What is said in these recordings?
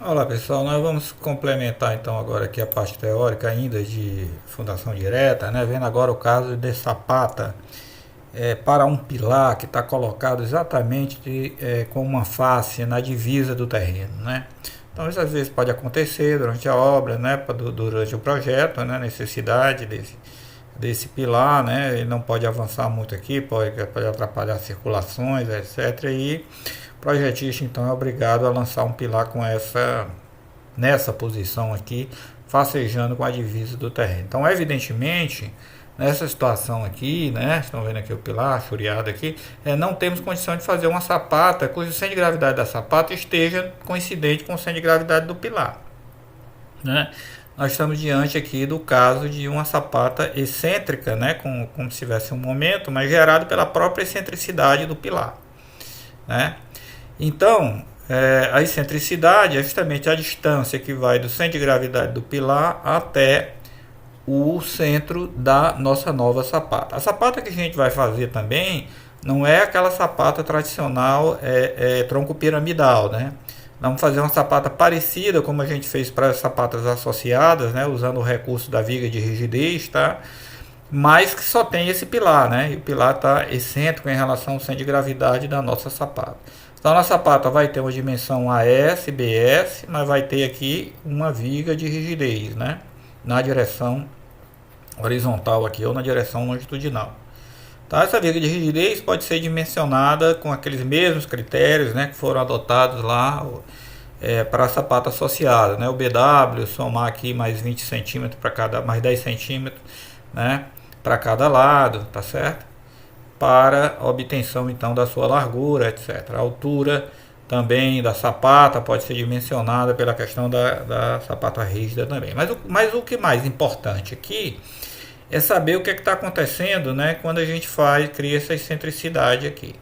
Olá pessoal, nós vamos complementar então agora aqui a parte teórica ainda de fundação direta, né? Vendo agora o caso de sapata para um pilar que está colocado exatamente com uma face na divisa do terreno, né? Então isso às vezes pode acontecer durante a obra, né? Durante o projeto, né? Necessidade desse pilar, né? Ele não pode avançar muito aqui, pode atrapalhar circulações, etc. E o projetista então é obrigado a lançar um pilar com nessa posição aqui, facejando com a divisa do terreno. Então, evidentemente, nessa situação aqui, né, estão vendo aqui o pilar churiado aqui, não temos condição de fazer uma sapata cujo centro de gravidade da sapata esteja coincidente com o centro de gravidade do pilar, né? Nós estamos diante aqui do caso de uma sapata excêntrica, né, como se tivesse um momento, mas gerado pela própria excentricidade do pilar, né? Então, a excentricidade é justamente a distância que vai do centro de gravidade do pilar até o centro da nossa nova sapata. A sapata que a gente vai fazer também não é aquela sapata tradicional tronco piramidal, né? Vamos fazer uma sapata parecida como a gente fez para as sapatas associadas, né? Usando o recurso da viga de rigidez, tá? Mas que só tem esse pilar, né? E o pilar está excêntrico em relação ao centro de gravidade da nossa sapata. Então a sapata vai ter uma dimensão AS, BS, mas vai ter aqui uma viga de rigidez, né? Na direção horizontal aqui ou na direção longitudinal. Tá? Essa viga de rigidez pode ser dimensionada com aqueles mesmos critérios, né, que foram adotados lá para a sapata associada, né? O BW, somar aqui mais 20 centímetros para cada, mais 10 centímetros, né, para cada lado, tá certo? Para a obtenção então da sua largura, etc. A altura também da sapata pode ser dimensionada pela questão da sapata rígida também. Mas o que mais importante aqui é saber o que está acontecendo, né, quando a gente cria essa excentricidade aqui.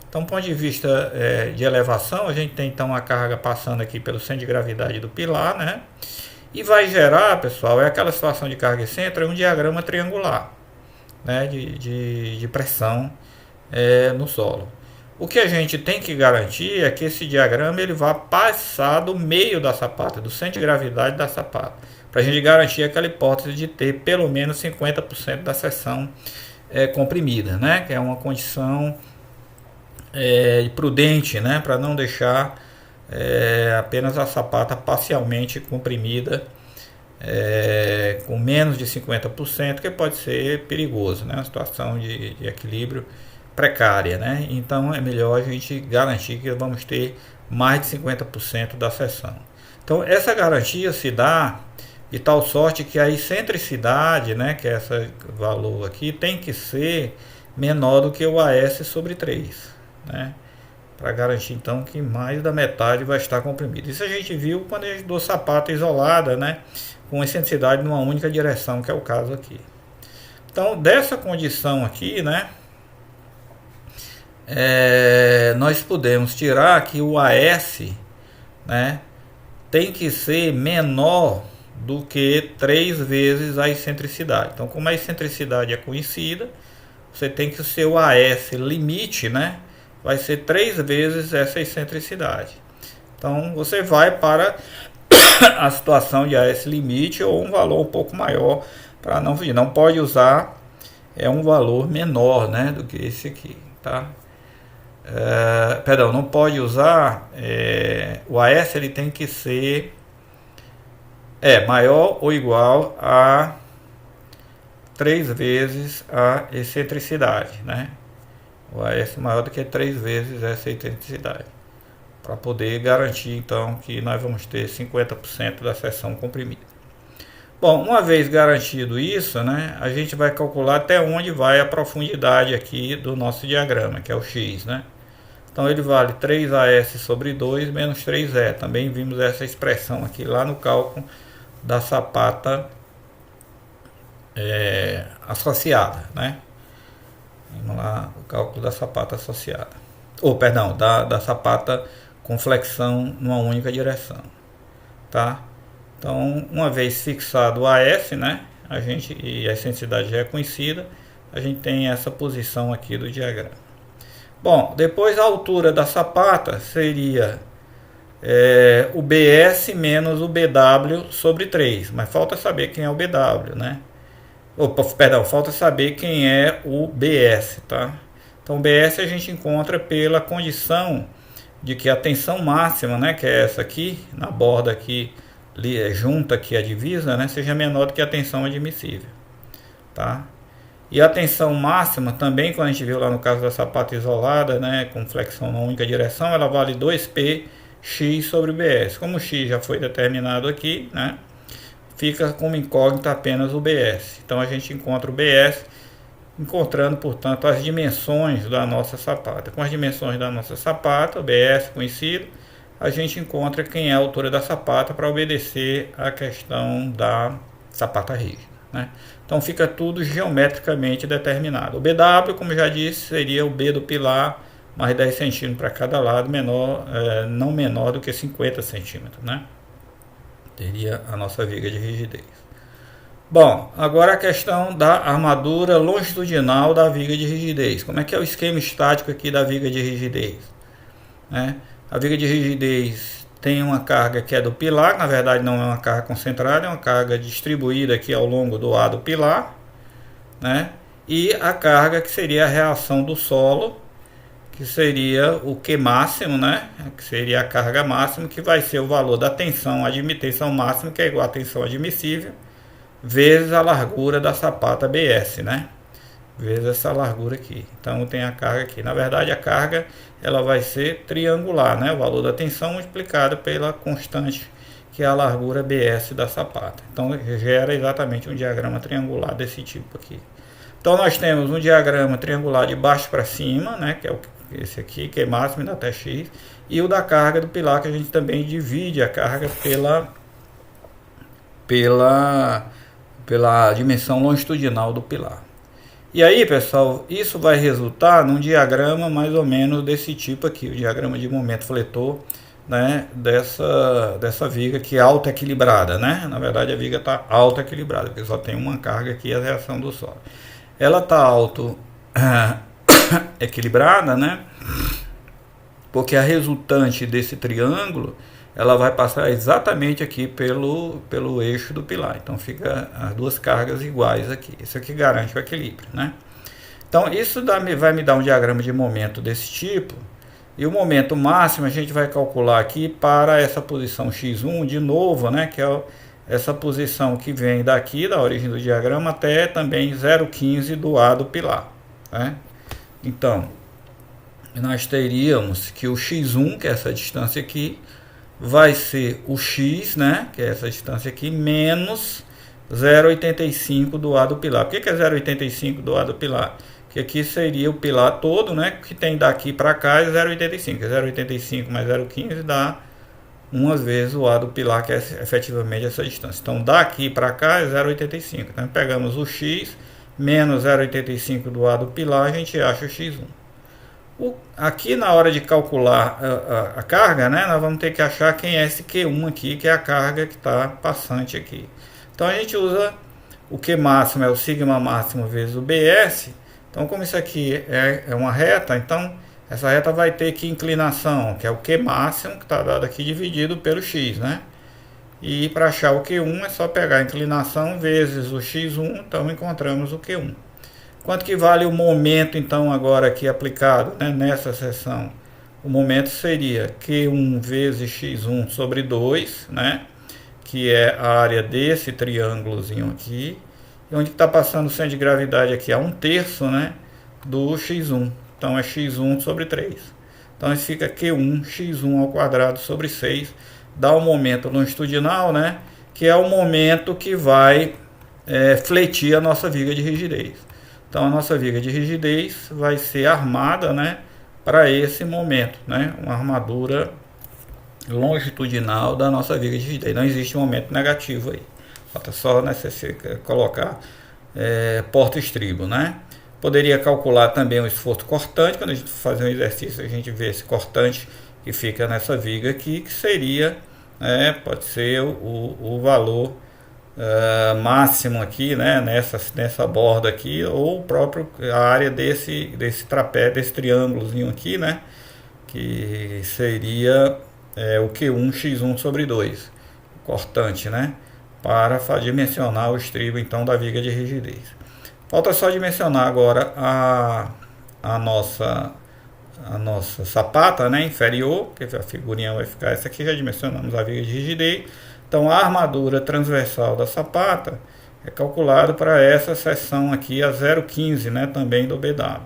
Então, do ponto de vista de elevação, a gente tem então a carga passando aqui pelo centro de gravidade do pilar, né? E vai gerar, pessoal, aquela situação de carga excêntrica, um diagrama triangular, né, de pressão no solo. O que a gente tem que garantir é que esse diagrama ele vá passar do meio da sapata, do centro de gravidade da sapata, para a gente garantir aquela hipótese de ter pelo menos 50% da seção comprimida, né, que é uma condição prudente, né, para não deixar apenas a sapata parcialmente comprimida com menos de 50%, que pode ser perigoso, né? Uma situação de equilíbrio precária, né? Então é melhor a gente garantir que vamos ter mais de 50% da seção. Então essa garantia se dá de tal sorte que a excentricidade, né, que é esse valor aqui, tem que ser menor do que o AS sobre 3, né? Para garantir então que mais da metade vai estar comprimido. Isso a gente viu quando a gente deu sapata isolada, né, com excentricidade numa única direção, que é o caso aqui. Então, dessa condição aqui, né, nós podemos tirar que o AS, né, tem que ser menor do que 3 vezes a excentricidade. Então, como a excentricidade é conhecida, você tem que o seu AS limite, né, vai ser 3 vezes essa excentricidade. Então, você vai para a situação de AS limite ou um valor um pouco maior, para não pode usar um valor menor, né, do que esse aqui, tá? Perdão, não pode usar o AS, ele tem que ser maior ou igual a 3 vezes a excentricidade, né? O AS maior do que 3 vezes essa excentricidade, para poder garantir então que nós vamos ter 50% da seção comprimida. Bom, uma vez garantido isso, né, a gente vai calcular até onde vai a profundidade aqui do nosso diagrama, que é o X, né? Então ele vale 3AS sobre 2 menos 3E. Também vimos essa expressão aqui lá no cálculo da sapata associada, né? Vamos lá, o cálculo da sapata associada. Perdão, da sapata com flexão numa única direção, tá? Então, uma vez fixado o AS, né, e a excentricidade já é conhecida, a gente tem essa posição aqui do diagrama. Bom, depois a altura da sapata seria o BS menos o BW sobre 3, mas falta saber quem é o BW, né? Opa, perdão, falta saber quem é o BS, tá? Então, o BS a gente encontra pela condição de que a tensão máxima, né, que é essa aqui, na borda aqui, junta aqui a divisa, né, seja menor do que a tensão admissível, tá? E a tensão máxima também, quando a gente viu lá no caso da sapata isolada, né, com flexão na única direção, ela vale 2P x sobre BS. Como o x já foi determinado aqui, né, fica como incógnita apenas o BS. Então a gente encontra o BS encontrando, portanto, as dimensões da nossa sapata. Com as dimensões da nossa sapata, o BS conhecido, a gente encontra quem é a altura da sapata para obedecer à questão da sapata rígida, né? Então fica tudo geometricamente determinado. O BW, como já disse, seria o B do pilar mais 10 centímetros para cada lado, não menor do que 50 centímetros, né? Teria a nossa viga de rigidez. Bom, agora a questão da armadura longitudinal da viga de rigidez. Como é que é o esquema estático aqui da viga de rigidez, né? A viga de rigidez tem uma carga que é do pilar, na verdade não é uma carga concentrada, é uma carga distribuída aqui ao longo do A do pilar, né? E a carga que seria a reação do solo, que seria o Q máximo, né? Que seria a carga máxima, que vai ser o valor da tensão máxima, que é igual a tensão admissível, vezes a largura da sapata BS, né? Vezes essa largura aqui. Então tem a carga aqui. Na verdade a carga ela vai ser triangular, né? O valor da tensão multiplicado pela constante que é a largura BS da sapata. Então gera exatamente um diagrama triangular desse tipo aqui. Então nós temos um diagrama triangular de baixo para cima, né? Que é esse aqui, que é máximo até x, e o da carga do pilar, que a gente também divide a carga pela dimensão longitudinal do pilar. E aí, pessoal, isso vai resultar num diagrama mais ou menos desse tipo aqui, o diagrama de momento fletor, né, dessa viga aqui alta equilibrada, né? Na verdade a viga está alta equilibrada, porque só tem uma carga aqui, a reação do solo. Ela está alto equilibrada, né? Porque a resultante desse triângulo ela vai passar exatamente aqui pelo eixo do pilar. Então fica as duas cargas iguais aqui. Isso aqui garante o equilíbrio, né? Então isso vai me dar um diagrama de momento desse tipo. E o momento máximo a gente vai calcular aqui para essa posição x1 de novo, né? Que é essa posição que vem daqui, da origem do diagrama, até também 0,15 do A do pilar, né? Então, nós teríamos que o x1, que é essa distância aqui, vai ser o x, né, que é essa distância aqui, menos 0,85 do A do pilar. Por que é 0,85 do A do pilar? Que aqui seria o pilar todo, né, que tem daqui para cá é 0,85. 0,85 mais 0,15 dá umas vezes o A do pilar, que é efetivamente essa distância. Então, daqui para cá é 0,85. Então, pegamos o x menos 0,85 do A do pilar, a gente acha o x1. Aqui na hora de calcular a carga, né, nós vamos ter que achar quem é esse Q1 aqui, que é a carga que está passante aqui. Então a gente usa o Q máximo, é o sigma máximo vezes o BS. Então como isso aqui é uma reta, então essa reta vai ter que inclinação, que é o Q máximo, que está dado aqui, dividido pelo x, né? E para achar o Q1 é só pegar a inclinação vezes o x1, então encontramos o Q1. Quanto que vale o momento, então, agora aqui aplicado, né, nessa seção? O momento seria Q1 vezes x1 sobre 2, né, que é a área desse triângulozinho aqui. E onde está passando o centro de gravidade aqui? A 1/3, né, do x1. Então, é x1 sobre 3. Então, isso fica Q1 x1 ao quadrado sobre 6. Dá o momento longitudinal, né, que é o momento que vai fletir a nossa viga de rigidez. Então a nossa viga de rigidez vai ser armada, né, para esse momento, né, uma armadura longitudinal da nossa viga de rigidez. Não existe momento negativo aí. Falta só colocar porta-estribo, né? Poderia calcular também o esforço cortante. Quando a gente fazer um exercício, a gente vê esse cortante que fica nessa viga aqui, que seria, pode ser o valor máximo aqui, né, nessa borda aqui, ou a área desse trapézio, desse triângulozinho aqui, né, que seria o Q1x1 sobre 2, cortante, né? Para dimensionar o estribo então da viga de rigidez. Falta só dimensionar agora a nossa sapata, né, inferior, que a figurinha vai ficar essa aqui, já dimensionamos a viga de rigidez. Então a armadura transversal da sapata é calculado para essa seção aqui a 0,15, né, também do BW.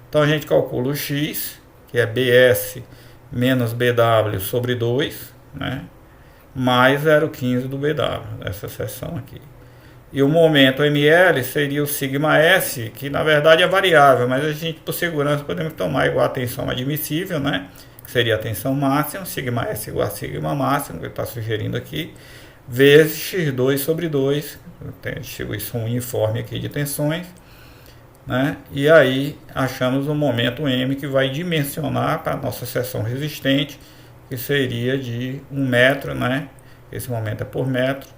Então a gente calcula o X, que é BS menos BW sobre 2, né, mais 0,15 do BW, essa seção aqui. E o momento ML seria o sigma S, que na verdade é variável, mas a gente, por segurança, podemos tomar igual a tensão admissível, né? Que seria a tensão máxima, sigma S igual a sigma máximo, que ele está sugerindo aqui, vezes x2 sobre 2, tem a distribuição uniforme aqui de tensões, né? E aí achamos o momento M, que vai dimensionar a nossa seção resistente, que seria de 1 metro, né? Esse momento é por metro,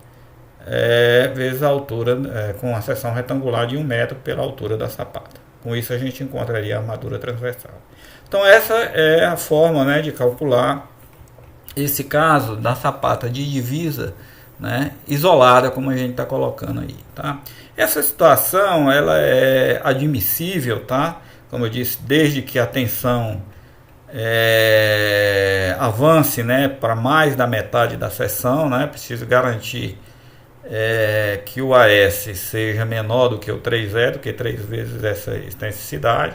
vezes a altura, com a seção retangular de 1 metro pela altura da sapata. Com isso a gente encontraria a armadura transversal. Então essa é a forma, né, de calcular esse caso da sapata de divisa, né, isolada, como a gente está colocando aí, tá? Essa situação ela é admissível, tá? Como eu disse, desde que a tensão avance, né, para mais da metade da seção, né? Preciso garantir que o AS seja menor do que o 3E, do que 3 vezes essa extensividade.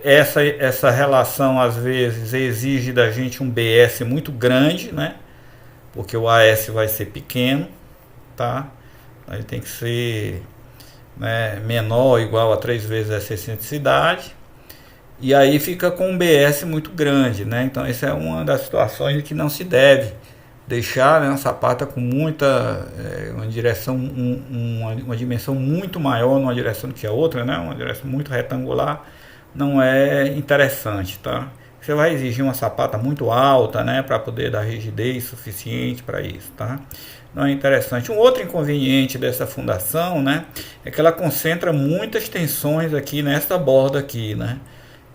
Essa relação às vezes exige da gente um BS muito grande, né? Porque o AS vai ser pequeno, tá? Ele tem que ser, né, menor ou igual a 3 vezes essa excentricidade. E aí fica com um BS muito grande, né? Então essa é uma das situações que não se deve deixar, né, uma sapata com muita uma direção, uma dimensão muito maior numa direção do que a outra, né? Uma direção muito retangular não é interessante, tá? Você vai exigir uma sapata muito alta, né, para poder dar rigidez suficiente para isso, tá? Não é interessante. Um outro inconveniente dessa fundação, né, é que ela concentra muitas tensões aqui nessa borda aqui, né?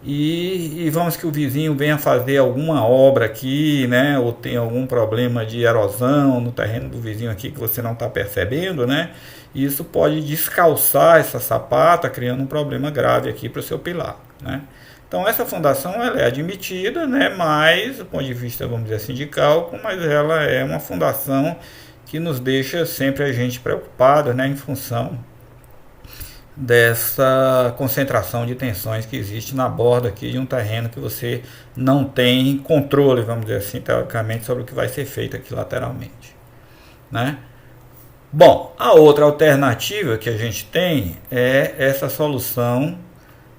E vamos que o vizinho venha fazer alguma obra aqui, né, ou tem algum problema de erosão no terreno do vizinho aqui que você não está percebendo, né? Isso pode descalçar essa sapata, criando um problema grave aqui para o seu pilar, né? Então essa fundação ela é admitida, né, mas do ponto de vista, vamos dizer assim, de cálculo, mas ela é uma fundação que nos deixa sempre a gente preocupado, né, em função dessa concentração de tensões que existe na borda aqui de um terreno que você não tem controle, vamos dizer assim, teoricamente, sobre o que vai ser feito aqui lateralmente, né? Bom, a outra alternativa que a gente tem é essa solução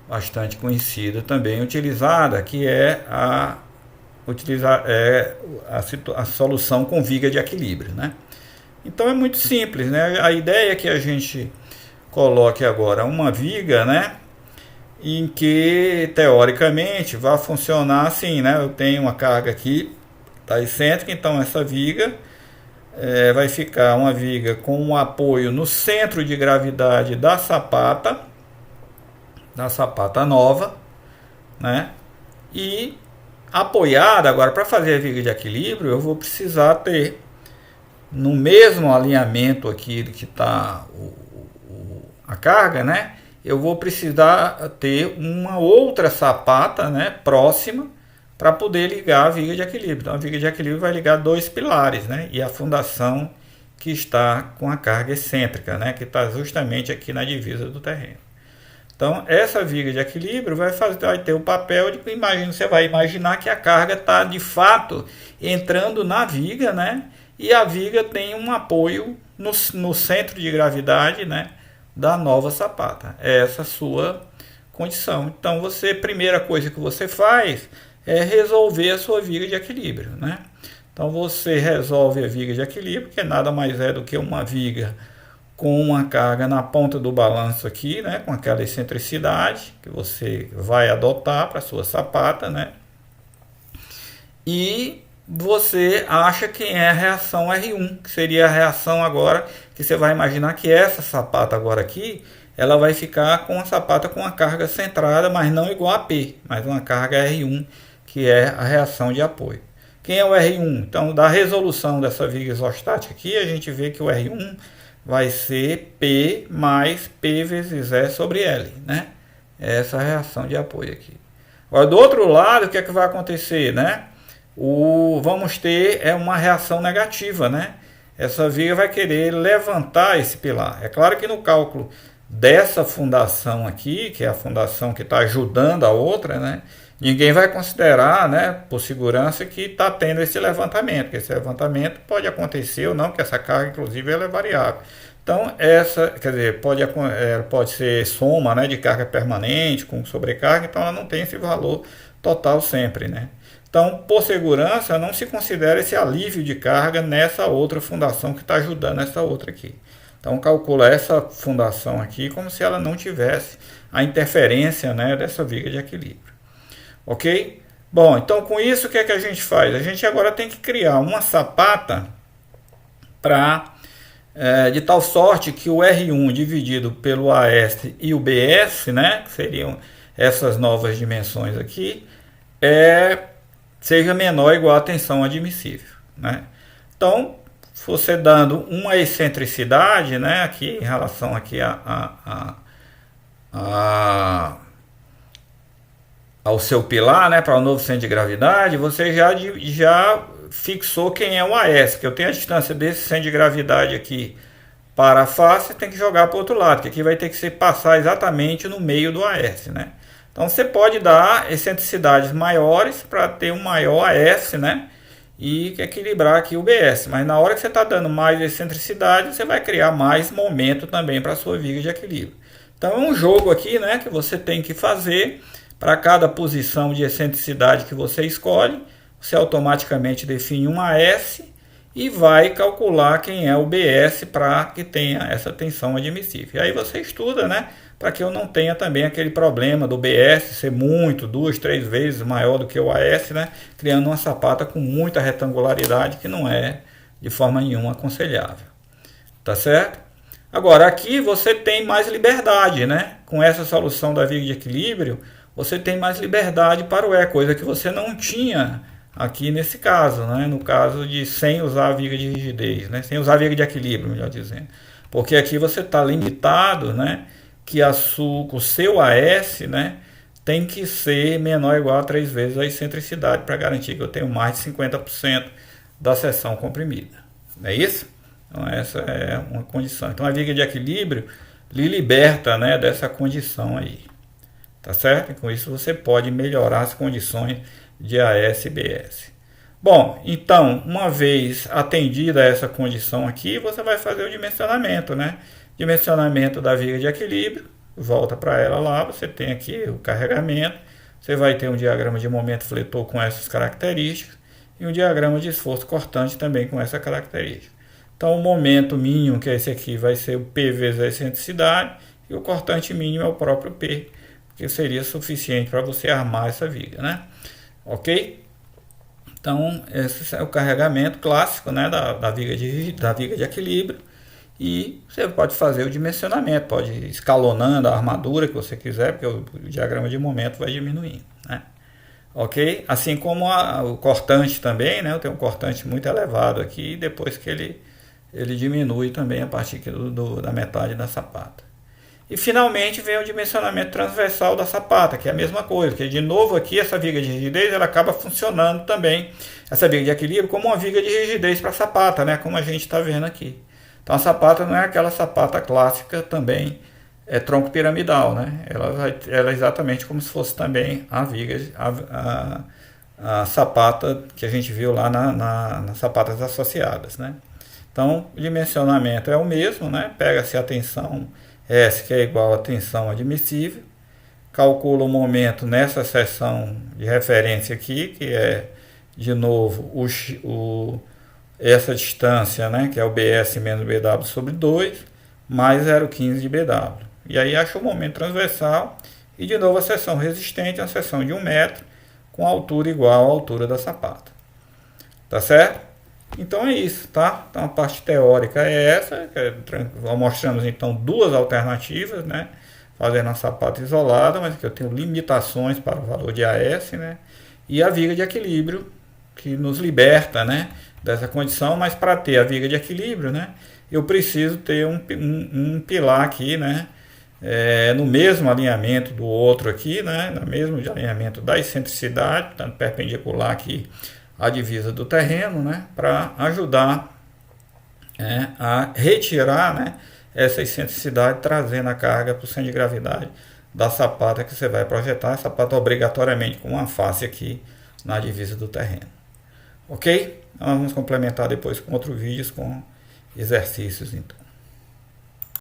bastante conhecida também utilizada, que é a solução com viga de equilíbrio, né? Então é muito simples, né? A ideia é que a gente coloque agora uma viga, né, em que teoricamente vai funcionar assim, né? Eu tenho uma carga aqui, está excêntrica, então essa viga vai ficar uma viga com um apoio no centro de gravidade da sapata nova, né? E apoiada agora, para fazer a viga de equilíbrio, eu vou precisar ter no mesmo alinhamento aqui que está a carga, né? Eu vou precisar ter uma outra sapata, né, próxima, para poder ligar a viga de equilíbrio. Então a viga de equilíbrio vai ligar dois pilares, né, e a fundação que está com a carga excêntrica, né, que está justamente aqui na divisa do terreno. Então essa viga de equilíbrio vai ter o papel de, você vai imaginar que a carga está de fato entrando na viga, né, e a viga tem um apoio no centro de gravidade, né, da nova sapata. É essa a sua condição. Então primeira coisa que você faz é resolver a sua viga de equilíbrio, né? Então você resolve a viga de equilíbrio, que nada mais é do que uma viga com uma carga na ponta do balanço aqui, né, com aquela excentricidade que você vai adotar para a sua sapata, né? E você acha que é a reação R1, que seria a reação agora, que você vai imaginar que essa sapata agora aqui, ela vai ficar com a sapata com a carga centrada, mas não igual a P, mas uma carga R1, que é a reação de apoio. Quem é o R1? Então, da resolução dessa viga isostática aqui, a gente vê que o R1 vai ser P mais P vezes E sobre L, né? Essa é a reação de apoio aqui. Agora, do outro lado, o que é que vai acontecer, né? Vamos ter uma reação negativa, né? Essa viga vai querer levantar esse pilar. É claro que no cálculo dessa fundação aqui, que é a fundação que está ajudando a outra, né? Ninguém vai considerar, né, por segurança, que está tendo esse levantamento, porque esse levantamento pode acontecer ou não, porque essa carga, inclusive, ela é variável. Então, quer dizer, pode ser soma, né, de carga permanente com sobrecarga, então ela não tem esse valor total sempre, né? Então, por segurança, não se considera esse alívio de carga nessa outra fundação que está ajudando essa outra aqui. Então, calcula essa fundação aqui como se ela não tivesse a interferência, né, dessa viga de equilíbrio. Ok? Bom, então com isso o que é que a gente faz? A gente agora tem que criar uma sapata de tal sorte que o R1 dividido pelo AS e o BS, né, que seriam essas novas dimensões aqui, seja menor ou igual à tensão admissível, né? Então, você dando uma excentricidade, né, aqui em relação aqui ao seu pilar, né, para o novo centro de gravidade, você já fixou quem é o AS, que eu tenho a distância desse centro de gravidade aqui para a face, tem que jogar para o outro lado, que aqui vai ter que passar exatamente no meio do AS, né? Então você pode dar excentricidades maiores para ter um maior AS, né, e equilibrar aqui o BS, mas na hora que você está dando mais excentricidade, você vai criar mais momento também para a sua viga de equilíbrio. Então é um jogo aqui, né, que você tem que fazer. Para cada posição de excentricidade que você escolhe, você automaticamente define um AS e vai calcular quem é o BS para que tenha essa tensão admissível. E aí você estuda, né, para que eu não tenha também aquele problema do BS ser muito, 2, 3 vezes maior do que o AS, né, criando uma sapata com muita retangularidade que não é de forma nenhuma aconselhável. Tá certo? Agora aqui você tem mais liberdade, né? Com essa solução da viga de equilíbrio, você tem mais liberdade para o E, coisa que você não tinha aqui nesse caso, né? No caso de sem usar a viga de rigidez, né? Sem usar a viga de equilíbrio, melhor dizendo. Porque aqui você está limitado, né? Que o seu AS, né, tem que ser menor ou igual a 3 vezes a excentricidade para garantir que eu tenho mais de 50% da seção comprimida. Não é isso? Então essa é uma condição. Então a viga de equilíbrio lhe liberta, né, dessa condição aí. Tá certo? Com isso você pode melhorar as condições de AS e BS. Bom, então, uma vez atendida essa condição aqui, você vai fazer o dimensionamento, né? Dimensionamento da viga de equilíbrio, volta para ela lá, você tem aqui o carregamento, você vai ter um diagrama de momento fletor com essas características e um diagrama de esforço cortante também com essa característica. Então, o momento mínimo, que é esse aqui, vai ser o P vezes a excentricidade e o cortante mínimo é o próprio P, que seria suficiente para você armar essa viga, né? Ok? Então, esse é o carregamento clássico, né, da viga de equilíbrio. E você pode fazer o dimensionamento, pode ir escalonando a armadura que você quiser, porque o diagrama de momento vai diminuindo, né? Ok? Assim como o cortante também, né? Eu tenho um cortante muito elevado aqui, depois que ele diminui também a partir da metade da sapata. E finalmente vem o dimensionamento transversal da sapata, que é a mesma coisa, que de novo aqui essa viga de rigidez ela acaba funcionando também, essa viga de equilíbrio, como uma viga de rigidez para a sapata, né? Como a gente está vendo aqui. Então a sapata não é aquela sapata clássica também, tronco piramidal, né? Ela é exatamente como se fosse também a viga, a sapata que a gente viu lá nas sapatas associadas, né? Então o dimensionamento é o mesmo, né? Pega-se a tensão S, que é igual a tensão admissível, calcula o momento nessa seção de referência aqui, que é, de novo, essa distância, né, que é o BS menos BW sobre 2, mais 0,15 de BW. E aí acha o momento transversal, e de novo a seção resistente, a seção de 1 metro, com altura igual à altura da sapata. Tá certo? Então é isso, tá? Então a parte teórica é essa, mostramos então duas alternativas, né? Fazendo a sapata isolada, mas que eu tenho limitações para o valor de AS, né? E a viga de equilíbrio, que nos liberta, né, dessa condição, mas para ter a viga de equilíbrio, né, eu preciso ter um pilar aqui, né, no mesmo alinhamento do outro aqui, né, no mesmo alinhamento da excentricidade, portanto, perpendicular aqui à divisa do terreno, né, para ajudar a retirar, né, essa excentricidade, trazendo a carga para o centro de gravidade da sapata que você vai projetar. A sapata obrigatoriamente com uma face aqui na divisa do terreno. Ok? Nós vamos complementar depois com outros vídeos com exercícios então.